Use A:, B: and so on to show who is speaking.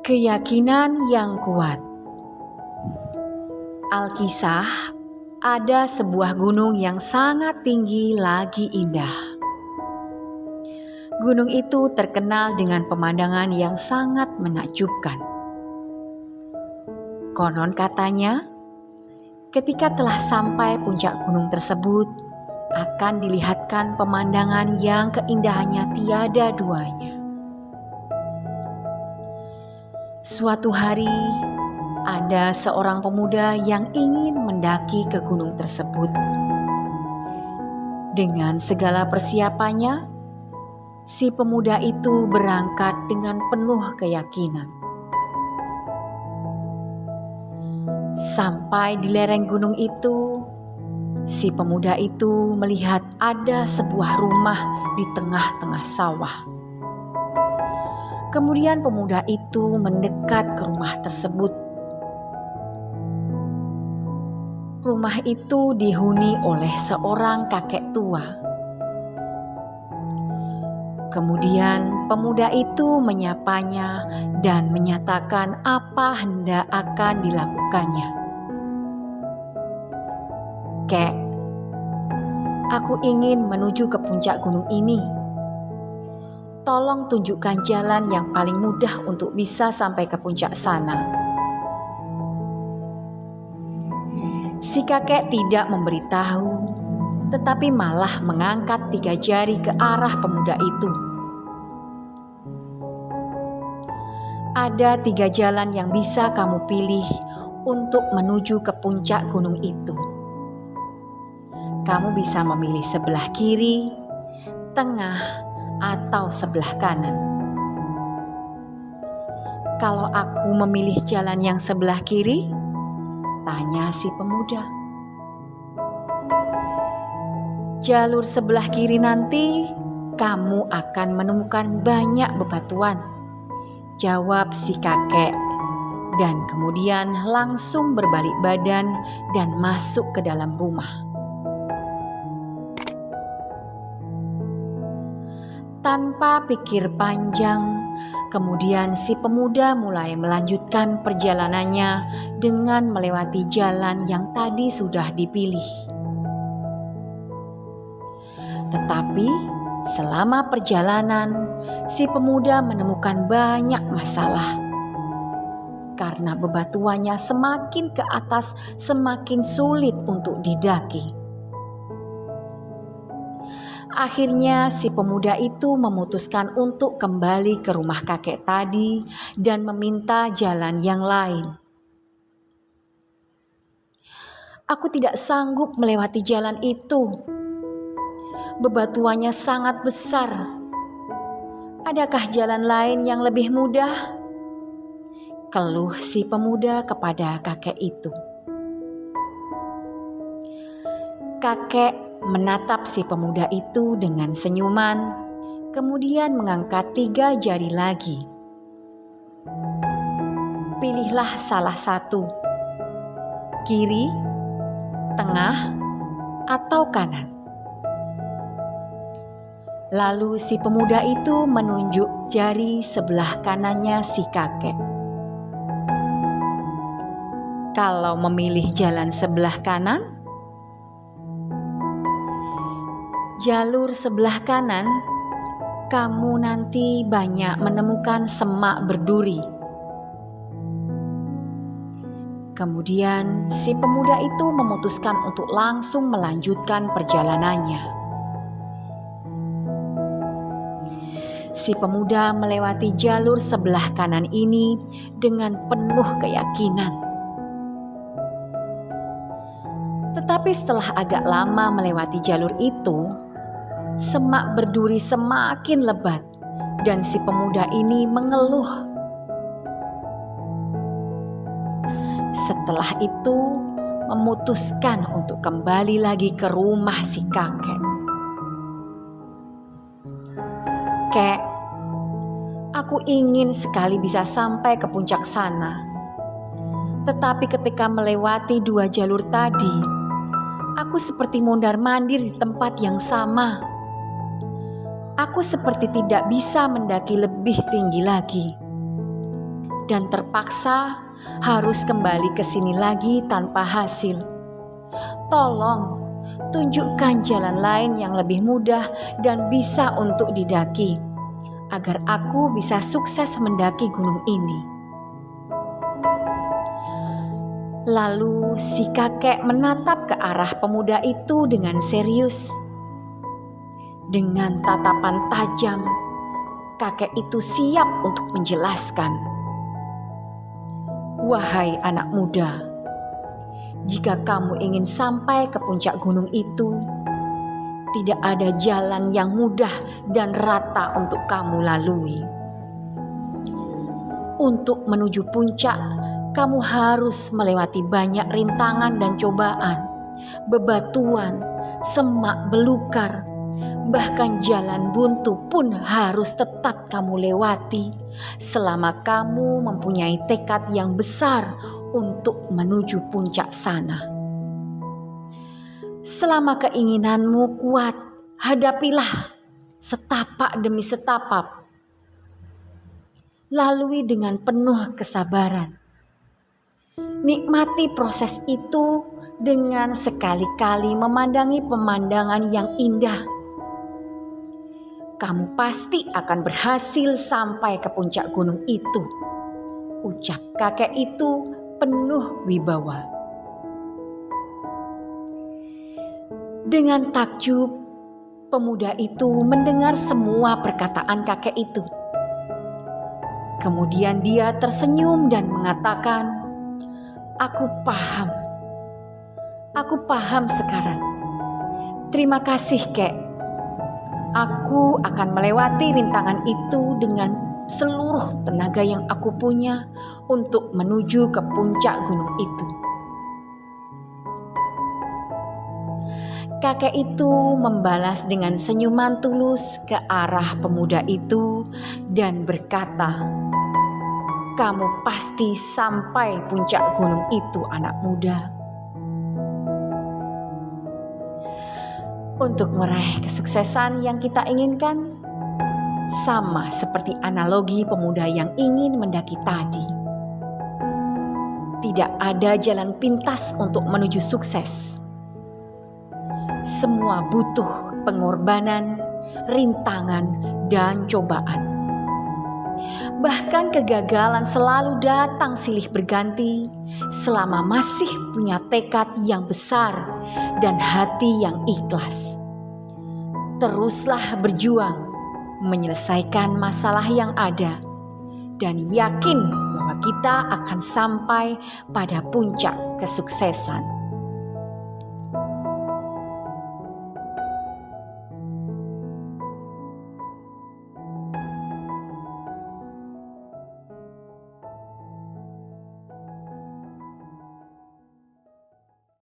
A: Keyakinan yang kuat. Alkisah, ada sebuah gunung yang sangat tinggi lagi indah. Gunung itu terkenal dengan pemandangan yang sangat menakjubkan. Konon katanya, ketika telah sampai puncak gunung tersebut, akan dilihatkan pemandangan yang keindahannya tiada duanya. Suatu hari, ada seorang pemuda yang ingin mendaki ke gunung tersebut. Dengan segala persiapannya, si pemuda itu berangkat dengan penuh keyakinan. Sampai di lereng gunung itu, si pemuda itu melihat ada sebuah rumah di tengah-tengah sawah. Kemudian pemuda itu mendekat ke rumah tersebut. Rumah itu dihuni oleh seorang kakek tua. Kemudian pemuda itu menyapanya dan menyatakan apa hendak akan dilakukannya. "Kek, aku ingin menuju ke puncak gunung ini. Tolong tunjukkan jalan yang paling mudah untuk bisa sampai ke puncak sana." Si kakek tidak memberitahu, tetapi malah mengangkat 3 jari ke arah pemuda itu. "Ada 3 jalan yang bisa kamu pilih untuk menuju ke puncak gunung itu. Kamu bisa memilih sebelah kiri, tengah, atau sebelah kanan." "Kalau aku memilih jalan yang sebelah kiri?" tanya si pemuda. "Jalur sebelah kiri nanti kamu akan menemukan banyak bebatuan," jawab si kakek, dan kemudian langsung berbalik badan dan masuk ke dalam rumah. Tanpa pikir panjang, kemudian si pemuda mulai melanjutkan perjalanannya dengan melewati jalan yang tadi sudah dipilih. Tetapi selama perjalanan, si pemuda menemukan banyak masalah. Karena bebatuannya semakin ke atas, semakin sulit untuk didaki. Akhirnya si pemuda itu memutuskan untuk kembali ke rumah kakek tadi dan meminta jalan yang lain. "Aku tidak sanggup melewati jalan itu. Bebatuannya sangat besar. Adakah jalan lain yang lebih mudah?" keluh si pemuda kepada kakek itu. Kakek menatap si pemuda itu dengan senyuman, kemudian mengangkat 3 jari lagi. "Pilihlah salah satu, kiri, tengah, atau kanan." Lalu si pemuda itu menunjuk jari sebelah kanannya si kakek. "Kalau memilih jalan sebelah kanan, jalur sebelah kanan, kamu nanti banyak menemukan semak berduri." Kemudian si pemuda itu memutuskan untuk langsung melanjutkan perjalanannya. Si pemuda melewati jalur sebelah kanan ini dengan penuh keyakinan. Tetapi setelah agak lama melewati jalur itu, semak berduri semakin lebat dan si pemuda ini mengeluh. Setelah itu memutuskan untuk kembali lagi ke rumah si kakek. "Kek, aku ingin sekali bisa sampai ke puncak sana. Tetapi ketika melewati 2 jalur tadi, aku seperti mondar-mandir di tempat yang sama. Aku seperti tidak bisa mendaki lebih tinggi lagi. dan terpaksa harus kembali ke sini lagi tanpa hasil. Tolong tunjukkan jalan lain yang lebih mudah dan bisa untuk didaki, agar aku bisa sukses mendaki gunung ini. Lalu si kakek menatap ke arah pemuda itu dengan serius. Dengan tatapan tajam, kakek itu siap untuk menjelaskan. Wahai anak muda, jika kamu ingin sampai ke puncak gunung itu, tidak ada jalan yang mudah dan rata untuk kamu lalui. Untuk menuju puncak, kamu harus melewati banyak rintangan dan cobaan, bebatuan, semak belukar, bahkan jalan buntu pun harus tetap kamu lewati selama kamu mempunyai tekad yang besar untuk menuju puncak sana. Selama keinginanmu kuat, hadapilah setapak demi setapak. Lalui dengan penuh kesabaran. Nikmati proses itu dengan sekali-kali memandangi pemandangan yang indah. Kamu pasti akan berhasil sampai ke puncak gunung itu, ucap kakek itu penuh wibawa. Dengan takjub, pemuda itu mendengar semua perkataan kakek itu. Kemudian dia tersenyum dan mengatakan, "Aku paham. Aku paham sekarang. Terima kasih, Kek. Aku akan melewati rintangan itu dengan seluruh tenaga yang aku punya untuk menuju ke puncak gunung itu." Kakek itu membalas dengan senyuman tulus ke arah pemuda itu dan berkata, "Kamu pasti sampai puncak gunung itu, anak muda." Untuk meraih kesuksesan yang kita inginkan, sama seperti analogi pemuda yang ingin mendaki tadi. Tidak ada jalan pintas untuk menuju sukses. Semua butuh pengorbanan, rintangan, dan cobaan. Bahkan kegagalan selalu datang silih berganti selama masih punya tekad yang besar dan hati yang ikhlas. Teruslah berjuang menyelesaikan masalah yang ada dan yakin bahwa kita akan sampai pada puncak kesuksesan.